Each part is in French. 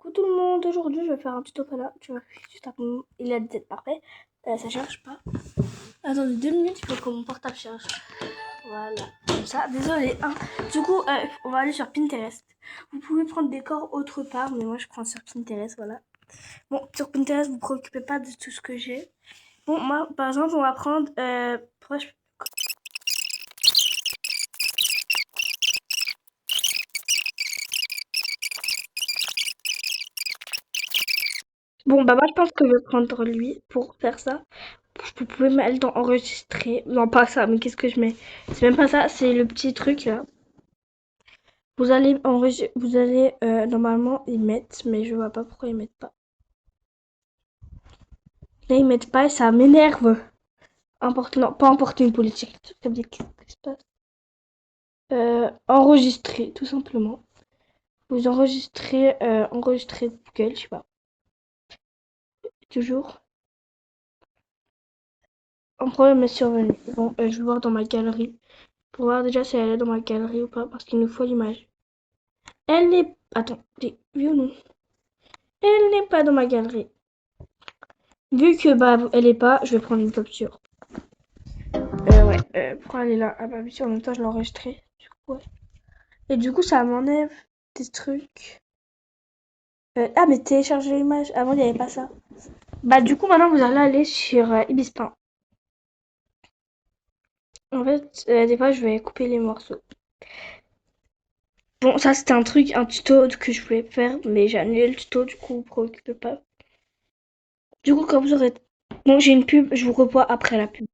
Coucou tout le monde, aujourd'hui je vais faire un tuto voilà, tu vois, juste après, il a dit parfait, ça charge pas. Attendez 2 minutes, il faut que mon portable charge. Voilà, comme ça, désolé. Hein. Du coup, on va aller sur Pinterest. Vous pouvez prendre des corps autre part, mais moi je prends sur Pinterest, voilà. Bon, sur Pinterest, vous ne vous préoccupez pas de tout ce que j'ai. Bon, moi, par exemple, on va prendre... Bon, bah moi je pense que je vais prendre lui pour faire ça. Vous pouvez mettre dans enregistrer. Non, pas ça, mais qu'est-ce que je mets? C'est même pas ça, c'est le petit truc là. Vous allez normalement y mettre, mais je vois pas pourquoi ils mettent pas. Là ils mettent pas et ça m'énerve. Non, pas importer une politique publique. Qu'est-ce qui se passe? Enregistrer, tout simplement. Vous enregistrez, enregistrer Google, je sais pas. Toujours. Un problème est survenu. Bon, je vais voir dans ma galerie. Pour voir déjà si elle est dans ma galerie ou pas, parce qu'il nous faut l'image. Elle n'est... Attends, oui ou non? Elle n'est pas dans ma galerie. Vu que bah elle est pas, je vais prendre une capture. Ouais, pourquoi elle est là? Ah bah oui, en même temps je l'ai enregistrée. Du coup, ouais. Et du coup ça m'enlève des trucs. Ah mais télécharger l'image, avant il n'y avait pas ça. Bah du coup maintenant vous allez aller sur Ibispain. En fait, des fois je vais couper les morceaux. Bon ça c'était un truc, un tuto que je voulais faire, mais j'ai annulé le tuto, du coup vous préoccupez pas. Du coup quand vous aurez... Bon j'ai une pub, je vous revois après la pub.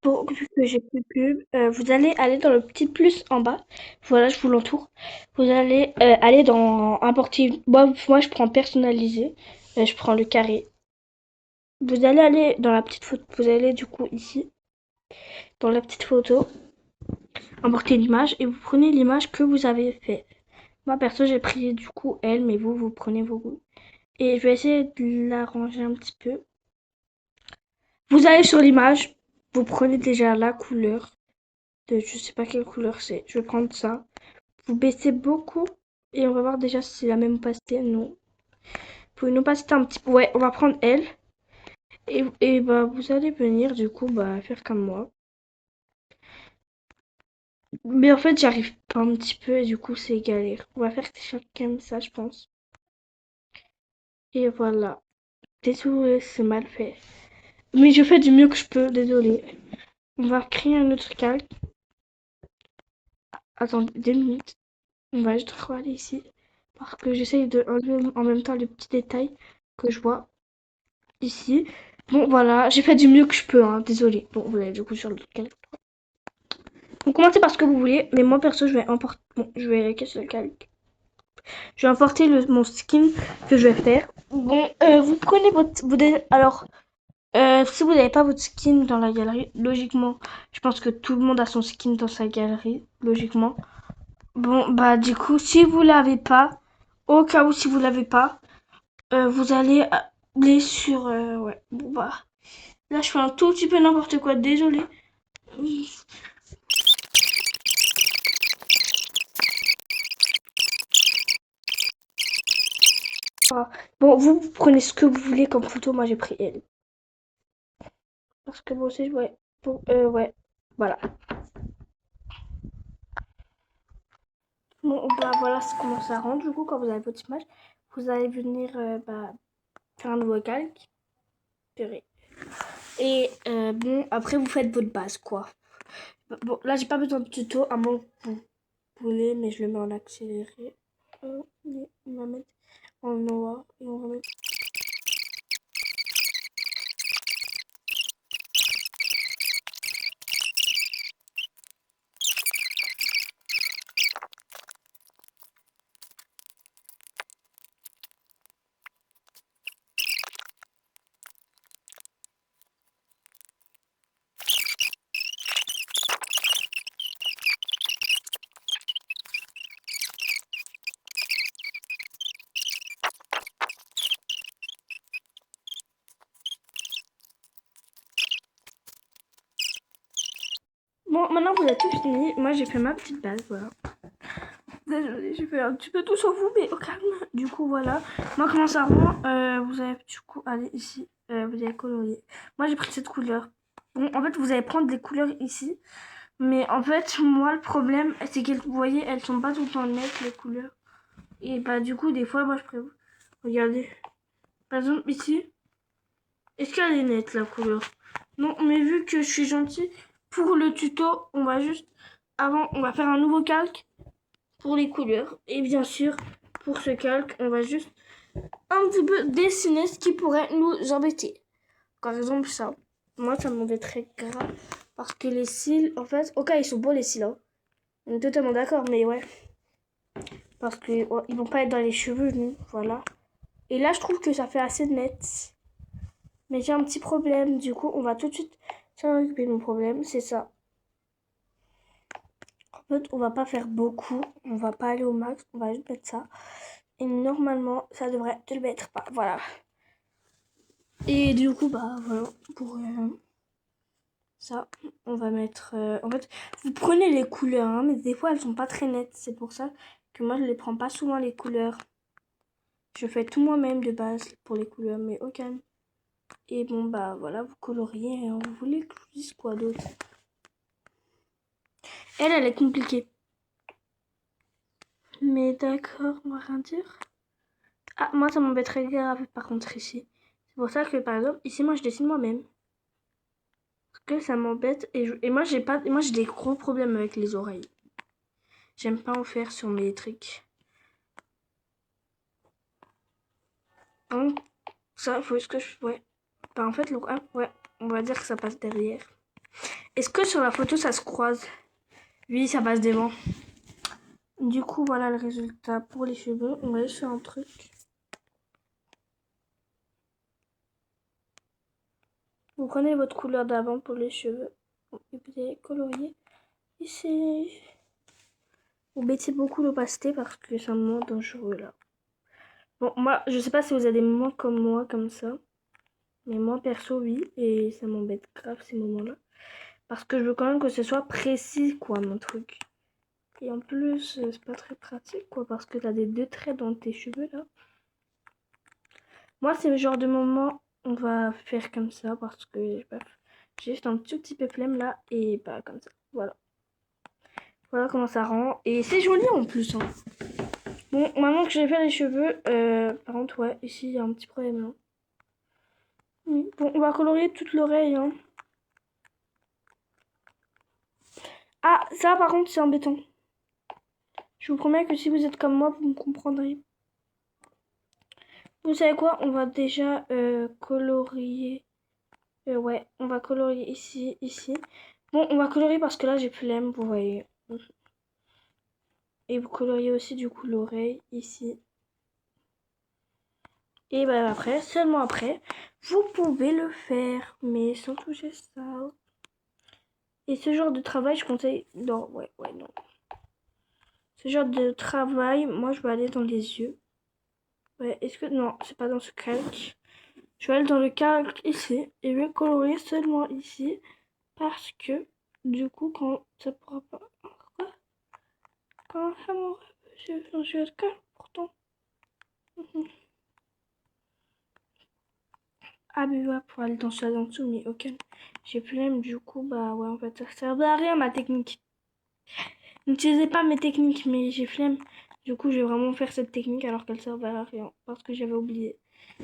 Bon, vu que j'ai plus de pub, vous allez aller dans le petit plus en bas. Voilà, je vous l'entoure. Vous allez aller dans importer. Moi, je prends personnalisé. Je prends le carré. Vous allez aller dans la petite photo. Vous allez du coup ici, dans la petite photo, importer l'image et vous prenez l'image que vous avez fait. Moi, perso, j'ai pris du coup elle, mais vous prenez vos goûts. Et je vais essayer de l'arranger un petit peu. Vous allez sur l'image. Vous prenez déjà la couleur. Je sais pas quelle couleur c'est. Je vais prendre ça. Vous baissez beaucoup et on va voir déjà si c'est la même opacité. Non. Vous pouvez une opacité un petit peu. Ouais, on va prendre elle. Et bah vous allez venir du coup bah faire comme moi. Mais en fait j'arrive pas un petit peu et du coup c'est galère. On va faire chacun ça je pense. Et voilà. Désolé, c'est mal fait. Mais je fais du mieux que je peux, désolé. On va créer un autre calque. Attendez 2 minutes. On va juste regarder ici. Parce que j'essaye de enlever en même temps les petits détails que je vois ici. Bon, voilà, j'ai fait du mieux que je peux, hein, désolé. Bon, vous allez du coup sur le calque. Vous commencez par ce que vous voulez, mais moi perso, je vais importer. Bon, je vais casser le calque. Je vais importer mon skin que je vais faire. Bon, vous prenez votre. Alors, si vous n'avez pas votre skin dans la galerie, logiquement, je pense que tout le monde a son skin dans sa galerie, logiquement. Bon, bah, du coup, si vous l'avez pas, au cas où si vous l'avez pas, vous allez aller sur. Ouais, bon, bah. Là, je fais un tout petit peu n'importe quoi, désolé. Bon, vous prenez ce que vous voulez comme photo. Moi, j'ai pris elle. Parce que bon, c'est... Ouais. Bon, ouais. Voilà. Bon, bah voilà comment ça rend. Du coup, quand vous avez votre image, vous allez venir bah, faire un nouveau calque. Purée. Et bon, après, vous faites votre base, quoi. Bon, là, j'ai pas besoin de tuto, à moins que vous voulez, mais je le mets en accéléré. On va mettre en noir et on va mettre... Bon, maintenant vous avez tout fini. Moi, j'ai fait ma petite base, voilà. Désolée, j'ai fait un petit peu tout sur vous, mais au calme. Du coup, voilà. Moi, comment ça rend vous avez, du coup, allez, ici, vous avez colorié. Moi, j'ai pris cette couleur. Bon, en fait, vous allez prendre des couleurs ici. Mais en fait, moi, le problème, c'est que, vous voyez, elles sont pas tout le temps nettes, les couleurs. Et bah, du coup, des fois, moi, je prévois. Regardez. Par exemple, ici, est-ce qu'elle est nette, la couleur? Non, mais vu que je suis gentille, pour le tuto, on va juste... Avant, on va faire un nouveau calque pour les couleurs. Et bien sûr, pour ce calque, on va juste un petit peu dessiner ce qui pourrait nous embêter. Par exemple, ça. Moi, ça m'embêterait grave. Parce que les cils, en fait... Ok, ils sont beaux, les cils, hein. On est totalement d'accord, mais ouais. Parce que ils vont pas être dans les cheveux, nous. Voilà. Et là, je trouve que ça fait assez net. Mais j'ai un petit problème. Du coup, on va tout de suite s'en occuper de mon problème. C'est ça. En fait, on va pas faire beaucoup. On va pas aller au max. On va juste mettre ça. Et normalement, ça devrait te le mettre pas. Voilà. Et du coup, bah voilà. Pour ça, on va mettre... en fait, vous prenez les couleurs, hein, mais des fois, elles sont pas très nettes. C'est pour ça que moi, je les prends pas souvent, les couleurs. Je fais tout moi-même de base pour les couleurs, mais au calme. Et bon, bah voilà, vous coloriez. Hein. Vous voulez que je vous dise quoi d'autre? Elle est compliquée. Mais d'accord, on va rien dire. Ah, moi, ça m'embêterait grave, par contre, ici. C'est pour ça que, par exemple, ici, moi, je dessine moi-même. Parce que ça m'embête. Et moi, j'ai des gros problèmes avec les oreilles. J'aime pas en faire sur mes trucs. Donc, ça, faut que je... Ouais. Bah, en fait, ouais, on va dire que ça passe derrière. Est-ce que sur la photo, ça se croise? Oui, ça passe devant. Du coup, voilà le résultat pour les cheveux. On va juste faire un truc. Vous prenez votre couleur d'avant pour les cheveux. Et vous allez colorier. Ici. Vous baissez beaucoup l'opacité parce que c'est un moment dangereux là. Bon, moi, je sais pas si vous avez des moments comme moi, comme ça. Mais moi, perso, oui. Et ça m'embête grave ces moments-là. Parce que je veux quand même que ce soit précis, quoi, mon truc. Et en plus, c'est pas très pratique, quoi. Parce que t'as des deux traits dans tes cheveux, là. Moi, c'est le genre de moment, on va faire comme ça. Parce que, bah, j'ai juste un tout petit peu flemme, là. Et bah, comme ça. Voilà. Voilà comment ça rend. Et c'est joli, en plus, hein. Bon, maintenant que j'ai fait les cheveux, par contre, ouais, ici, il y a un petit problème, là. Oui. Bon, on va colorier toute l'oreille, hein. Ah, ça, par contre, c'est embêtant. Je vous promets que si vous êtes comme moi, vous me comprendrez. Vous savez quoi? On va déjà colorier. Ouais, on va colorier ici, ici. Bon, on va colorier parce que là, j'ai flemme, vous voyez. Et vous coloriez aussi, du coup, l'oreille, ici. Et bah après, seulement après, vous pouvez le faire, mais sans toucher ça. Et ce genre de travail, je conseille... Non, ouais, non. Ce genre de travail, moi, je vais aller dans les yeux. Ouais, est-ce que... Non, c'est pas dans ce calque. Je vais aller dans le calque ici. Et je vais colorier seulement ici. Parce que, du coup, quand ça pourra pas... Quoi? Quand ça m'aura... Je vais être calme, pourtant. Ah, mais ouais, pour aller dans ça en dessous, mais ok. J'ai flemme, du coup, bah ouais, en fait, ça servait à rien, ma technique. N'utilisez pas mes techniques, mais j'ai flemme. Du coup, je vais vraiment faire cette technique alors qu'elle servait à rien. Parce que j'avais oublié.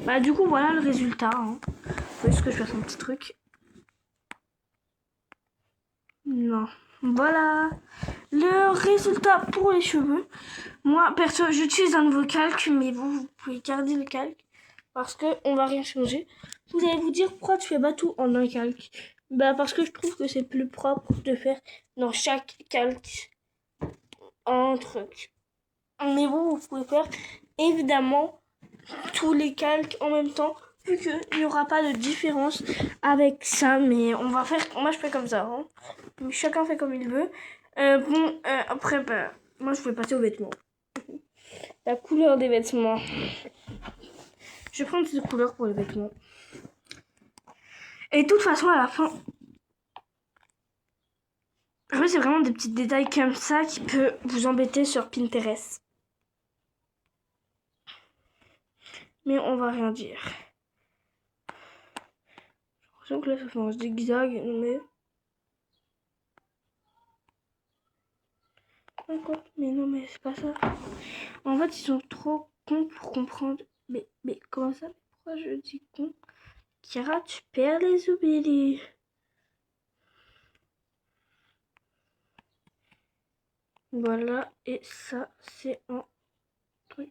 Bah, du coup, voilà le résultat. Hein. Faut juste que je fasse un petit truc. Non. Voilà. Le résultat pour les cheveux. Moi, perso, j'utilise un nouveau calque, mais vous pouvez garder le calque. Parce que on va rien changer. Vous allez vous dire, pourquoi tu fais pas tout en un calque? Bah, parce que je trouve que c'est plus propre de faire dans chaque calque un truc. Mais vous pouvez faire évidemment tous les calques en même temps, vu qu'il n'y aura pas de différence avec ça. Mais on va faire, moi je fais comme ça. Hein. Chacun fait comme il veut. Après, bah, moi je vais passer aux vêtements. La couleur des vêtements. Je vais prendre cette couleur pour les vêtements. Et de toute façon, à la fin, En fait, c'est vraiment des petits détails comme ça qui peuvent vous embêter sur Pinterest. Mais on va rien dire. J'ai l'impression que là, ça fait un zigzag, mais... Mais non, mais c'est pas ça. En fait, ils sont trop cons pour comprendre. Mais comment ça? Pourquoi je dis con? Kira, tu perds les oublis. Voilà, et ça, c'est un truc.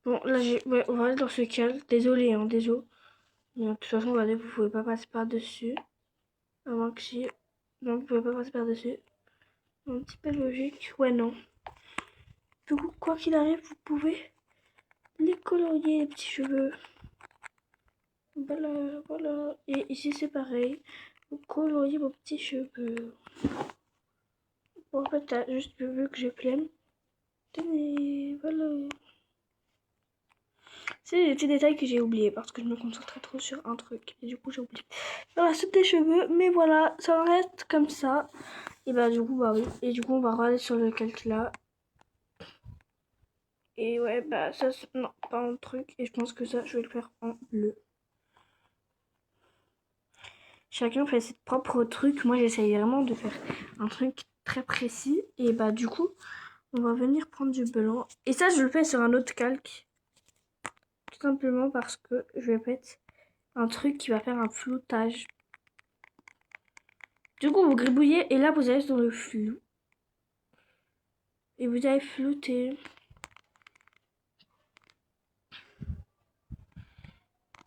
Bon, là, ouais, on va aller dans ce calque. Désolé, hein, désolé. Mais de toute façon, regardez, vous pouvez pas passer par-dessus. À moins que si... Non, vous pouvez pas passer par-dessus. Un petit peu logique. Ouais, non. Du coup, quoi qu'il arrive, vous pouvez les colorier, les petits cheveux. Voilà, voilà. Et ici, c'est pareil. Vous coloriez vos petits cheveux. Bon, en fait, t'as juste vu que je flemme. Tenez, voilà. C'est des petits détails que j'ai oubliés parce que je me concentrais trop sur un truc. Et du coup, j'ai oublié. Voilà, c'est des cheveux. Mais voilà, ça reste comme ça. Et bah, du coup, bah oui. Et du coup, on va regarder sur le calque là. Et ouais, bah, ça, non, pas un truc. Et je pense que ça, je vais le faire en bleu. Chacun fait ses propres trucs. Moi, j'essaye vraiment de faire un truc très précis. Et bah, du coup, on va venir prendre du blanc. Et ça, je le fais sur un autre calque. Tout simplement parce que je vais mettre un truc qui va faire un floutage. Du coup, vous gribouillez et là, vous allez dans le flou. Et vous allez flouter.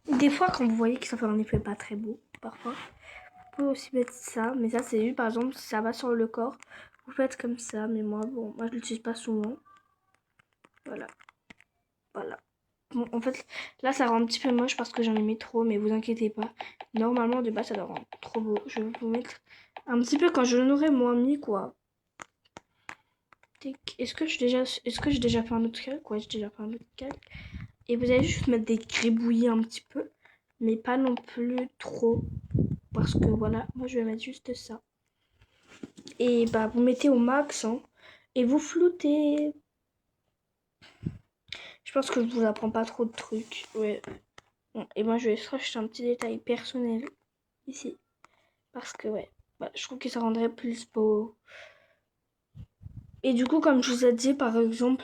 Des fois, quand vous voyez que ça fait un effet pas très beau, parfois, vous pouvez aussi mettre ça. Mais ça, c'est juste, par exemple, si ça va sur le corps, vous faites comme ça. Mais moi, bon, moi, je l'utilise pas souvent. Voilà. Voilà. Bon, en fait, là, ça rend un petit peu moche parce que j'en ai mis trop, mais vous inquiétez pas. Normalement, de base, ça doit rendre trop beau. Je vais vous mettre un petit peu quand je l'aurai moins mis, quoi. Est-ce que j'ai déjà fait un autre calque? Ouais, j'ai déjà fait un autre calque. Et vous allez juste mettre des gribouillis un petit peu, mais pas non plus trop. Parce que voilà, moi, je vais mettre juste ça. Et bah, vous mettez au max, hein, et vous floutez. Je pense que je vous apprends pas trop de trucs. Ouais. Bon, et moi, je vais rajouter un petit détail personnel ici. Parce que, ouais, bah, je trouve que ça rendrait plus beau. Et du coup, comme je vous ai dit, par exemple,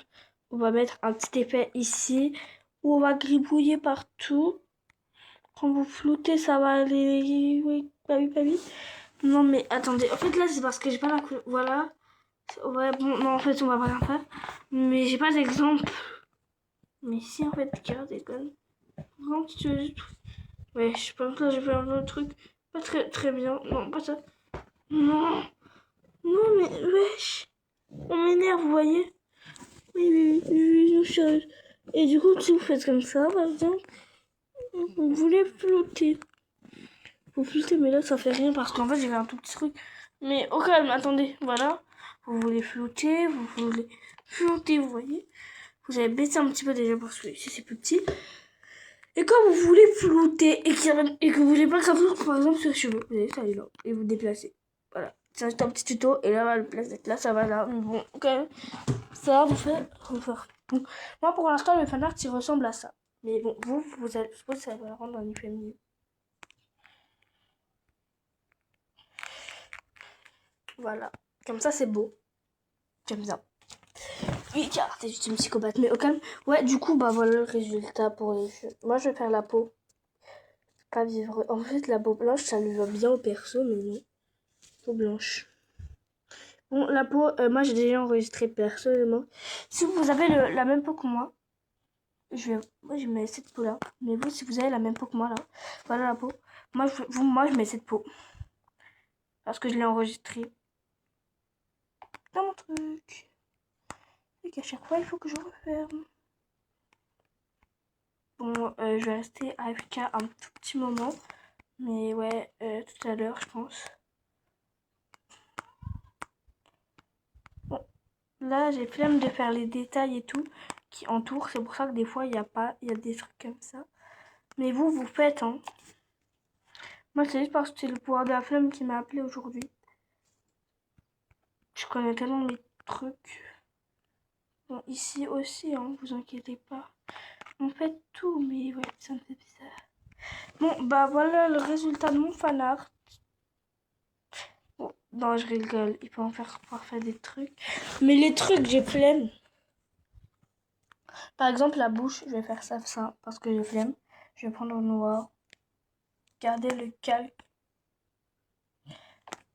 on va mettre un petit effet ici. Où on va gribouiller partout. Quand vous floutez, ça va aller... Oui, pas oui, pas oui. Non, mais attendez. En fait, là, c'est parce que j'ai pas la couleur. Voilà. Ouais, bon, non, en fait, on va pas rien faire. Mais j'ai pas d'exemple. Mais si, en fait, regarde, déconne. Vraiment, tu veux... Ouais, je pense que là, j'ai fait un autre truc. Pas très, très bien. Non, pas ça. Non. Non, mais wesh. On m'énerve, vous voyez. Oui, et du coup, si vous faites comme ça, par exemple, vous voulez flotter. Vous flottez, mais là, ça fait rien parce qu'en fait, j'ai fait un tout petit truc. Mais au calme, attendez, voilà. Vous voulez flotter, vous voulez flotter, vous voyez. Vous allez baisser un petit peu déjà parce que ici, c'est plus petit. Et quand vous voulez flotter et que vous voulez pas que ça flotte, par exemple, sur les cheveux, vous allez ça là et vous déplacez. Voilà. C'est juste un petit tuto et là, va le place d'être là, ça va là. Mais bon, quand même, ça va vous faire refaire. Bon, moi, pour l'instant, le fanart, il ressemble à ça. Mais bon, vous allez, je pense que ça va rendre un effet mieux. Voilà. Comme ça, c'est beau. J'aime ça. Oui, car t'es juste une psychopathe. Mais au calme. Ouais, du coup, bah voilà le résultat pour les cheveux. Moi, je vais faire la peau. Pas vivre. En fait, la peau blanche, ça lui va bien au perso, mais non. Peau blanche. Bon, la peau, moi, j'ai déjà enregistré personnellement. Si vous avez la même peau que moi, moi, je mets cette peau-là. Mais vous, si vous avez la même peau que moi, là, voilà la peau. Moi, je mets cette peau. Parce que je l'ai enregistré dans mon truc. Et qu'à chaque fois, il faut que je referme. Bon, je vais rester AFK un tout petit moment. Mais ouais, tout à l'heure, je pense. Bon, là, j'ai flemme de faire les détails et tout qui entourent. C'est pour ça que des fois, il y a des trucs comme ça. Mais vous faites, hein. Moi, c'est juste parce que c'est le pouvoir de la flemme qui m'a appelé aujourd'hui. Je connais tellement les trucs. Bon, ici aussi, hein, vous inquiétez pas. On fait tout, mais ouais, c'est un peu bizarre. Bon, bah voilà le résultat de mon fanart. Bon, non, je rigole, il peut en faire parfois des trucs. Mais les trucs, j'ai flemme. Par exemple, la bouche, je vais faire ça parce que j'ai flemme. Je vais prendre au noir. Garder le calque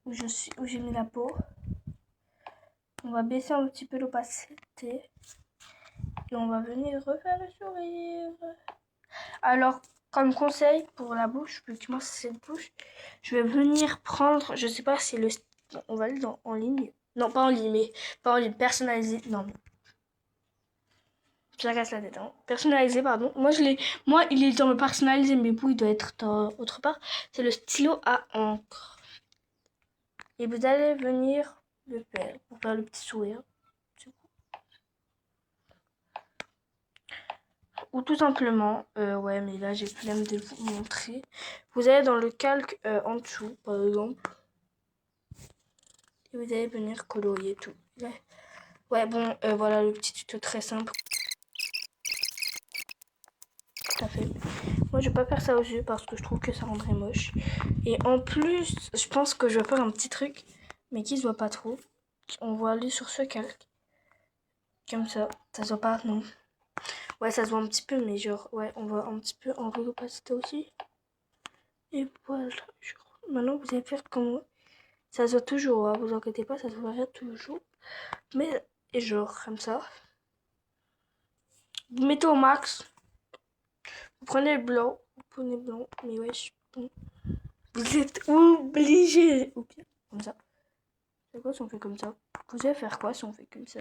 où j'ai mis la peau. On va baisser un petit peu l'opacité. Et on va venir refaire le sourire. Alors, comme conseil pour la bouche, vu que moi c'est cette bouche, je vais venir prendre, je sais pas si le... On va aller en ligne. Non, pas en ligne, mais pas en ligne, personnalisé. Non, mais... Ça casse la tête, hein. Personnalisé, pardon. Moi, il est dans le personnalisé, mais vous, il doit être dans autre part. C'est le stylo à encre. Et vous allez venir le faire pour faire le petit sourire. Ou tout simplement, ouais, mais là j'ai flemme de vous montrer. Vous allez dans le calque en dessous, par exemple. Et vous allez venir colorier tout. Ouais, bon, voilà le petit tuto très simple. Ça fait. Moi, je vais pas faire ça aux yeux parce que je trouve que ça rendrait moche. Et en plus, je pense que je vais faire un petit truc, mais qui se voit pas trop. On va aller sur ce calque. Comme ça. Ça se voit pas, non. Ouais, ça se voit un petit peu, mais genre, ouais, on va un petit peu enlever l'opacité aussi. Et voilà. Maintenant, vous allez faire comme moi. Ça se voit toujours, hein, vous inquiétez pas, ça se voit toujours. Mais, et genre, comme ça. Vous mettez au max. Vous prenez le blanc. Vous prenez le blanc. Mais ouais, bon. Vous êtes obligé. Ok, comme ça. C'est quoi si on fait comme ça? Vous allez faire quoi si on fait comme ça?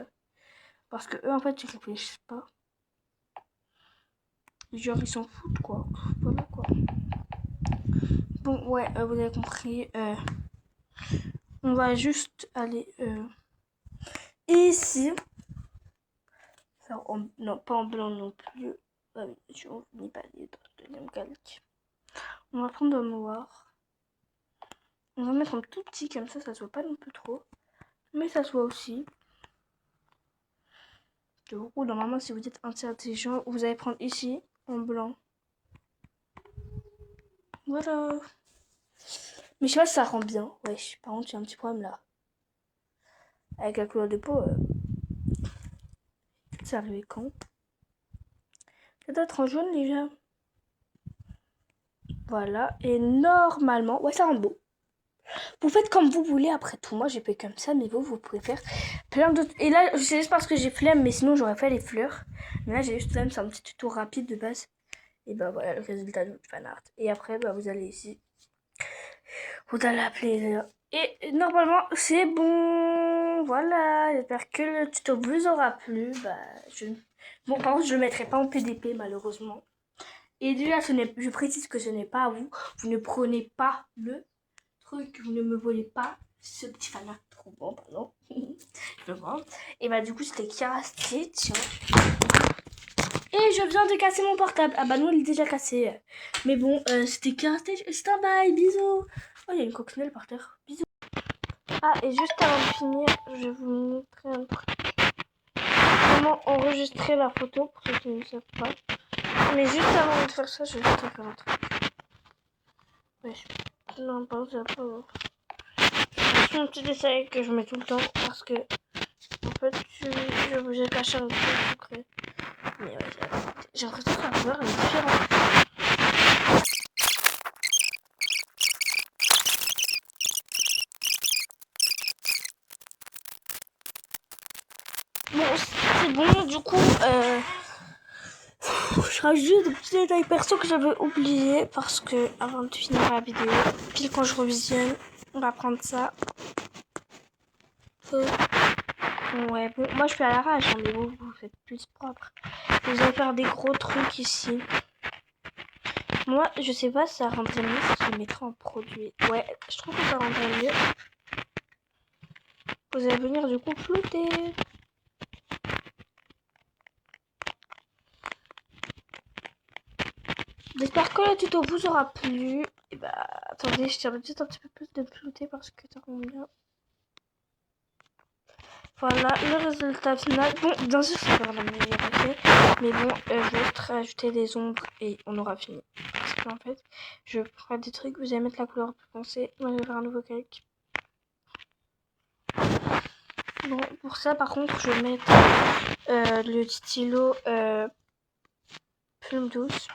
Parce que eux, en fait, ils réfléchissent pas. Genre, ils s'en foutent, quoi. Voilà, quoi. Bon, ouais, vous avez compris. On va juste aller ici. Faire non, pas en blanc non plus. Ah oui, je n'ai pas dit dans le deuxième calque. On va prendre un noir. On va mettre un tout petit comme ça se voit pas non plus trop. Mais ça se voit aussi. Du coup, normalement, si vous êtes intelligent, vous allez prendre ici, en blanc. Voilà. Mais je sais pas si ça rend bien. Wesh, par contre, j'ai un petit problème là. Avec la couleur de peau, c'est arrivé quand? Ça doit être en jaune déjà. Voilà. Et normalement, ouais, ça rend beau. Vous faites comme vous voulez après tout. Moi, j'ai fait comme ça, mais vous pouvez faire plein d'autres. Et là, c'est juste parce que j'ai flemme, mais sinon, j'aurais fait les fleurs. Mais là, j'ai juste flemme, c'est un petit tuto rapide de base. Et bah voilà le résultat de votre fanart. Et après, bah vous allez ici. Vous allez appeler. Et normalement, c'est bon. Voilà. J'espère que le tuto vous aura plu. Bah, bon, par contre, je le mettrai pas en PDP, malheureusement. Et déjà, je précise que ce n'est pas à vous. Vous ne prenez pas le truc. Vous ne me volez pas ce petit fanart trop bon, pardon. Je vois. Et bah, du coup, c'était Kiara Stitch. Et je viens de casser mon portable. Ah bah non, il est déjà cassé. Mais bon, c'était Kiara Stitch. C'était un bye, bisous. Oh, il y a une coccinelle par terre. Bisous. Ah, et juste avant de finir, je vais vous montrer un truc. Comment enregistrer la photo pour ceux qui ne savent pas. Mais juste avant de faire ça, je vais juste faire un truc. Ouais, non, pas ça, pas. C'est un petit essai que je mets tout le temps parce que, en fait, je vous ai caché un truc secret. Mais ouais, j'ai l'impression que la couleur est différente. Bon, c'est bon, du coup, je rajoute des petits détails perso que j'avais oubliés parce que avant de finir la vidéo, pile quand je revisionne, on va prendre ça. Ouais, bon, moi je suis à l'arrache, hein, mais vous faites plus propre. Vous allez faire des gros trucs ici. Moi, je sais pas si ça rendrait mieux si je le mettrais en produit. Ouais, je trouve que ça rendrait mieux. Vous allez venir du coup flouter. J'espère que le tuto vous aura plu. Et bah, attendez, je tiens peut-être un petit peu plus de flouter parce que ça rend bien. Voilà le résultat final. Bon, bien sûr, c'est pas la meilleure effet. Mais bon, je vais juste rajouter des ombres et on aura fini. Parce qu'en fait, je prends des trucs, vous allez mettre la couleur plus foncée. Moi, je vais faire un nouveau calque. Bon, pour ça, par contre, je vais mettre le stylo plume douce.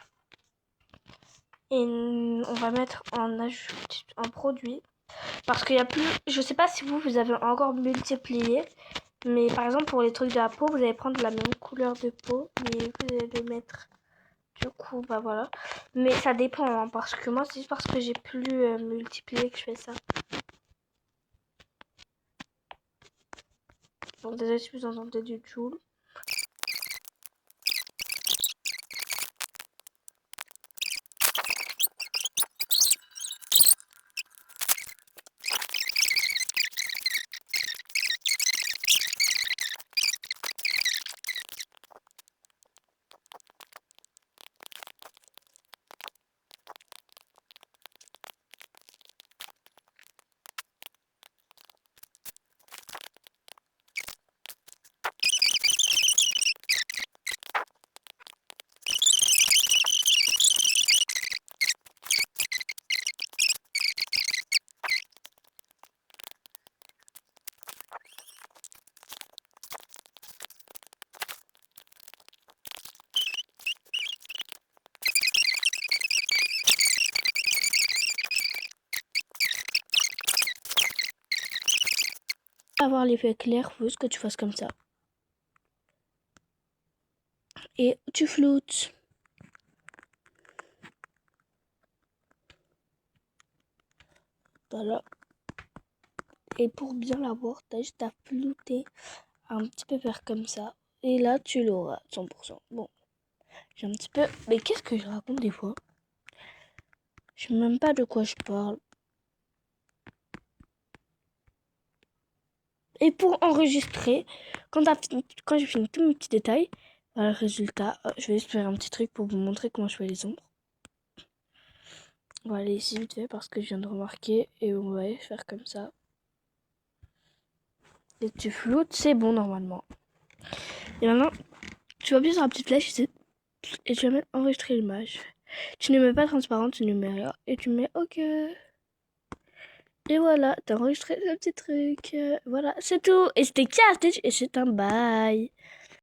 Et on va mettre en produit. Parce qu'il y a plus... Je sais pas si vous avez encore multiplié. Mais par exemple, pour les trucs de la peau, vous allez prendre la même couleur de peau. Mais vous allez les mettre... Du coup, bah voilà. Mais ça dépend, hein, parce que moi, c'est juste parce que j'ai plus multiplié que je fais ça. Donc désolé si vous entendez du Joule. Avoir l'effet clair, faut juste que tu fasses comme ça. Et tu floutes. Voilà. Et pour bien l'avoir, t'as juste à flouter un petit peu faire comme ça. Et là, tu l'auras, 100%. Bon, j'ai un petit peu... Mais qu'est-ce que je raconte des fois? Je sais même pas de quoi je parle. Et pour enregistrer, quand j'ai fini tous mes petits détails, voilà le résultat. Je vais juste faire un petit truc pour vous montrer comment je fais les ombres. On va aller ici vite fait parce que je viens de remarquer. Et on va faire comme ça. Et tu floutes, c'est bon normalement. Et maintenant, tu vas appuyer sur la petite flèche ici. Et tu vas mettre enregistrer l'image. Tu ne mets pas transparent, tu ne mets rien. Et tu mets OK. Et voilà, t'as enregistré le petit truc. Voilà, c'est tout. Et c'était Kia Stitch et c'est un bye.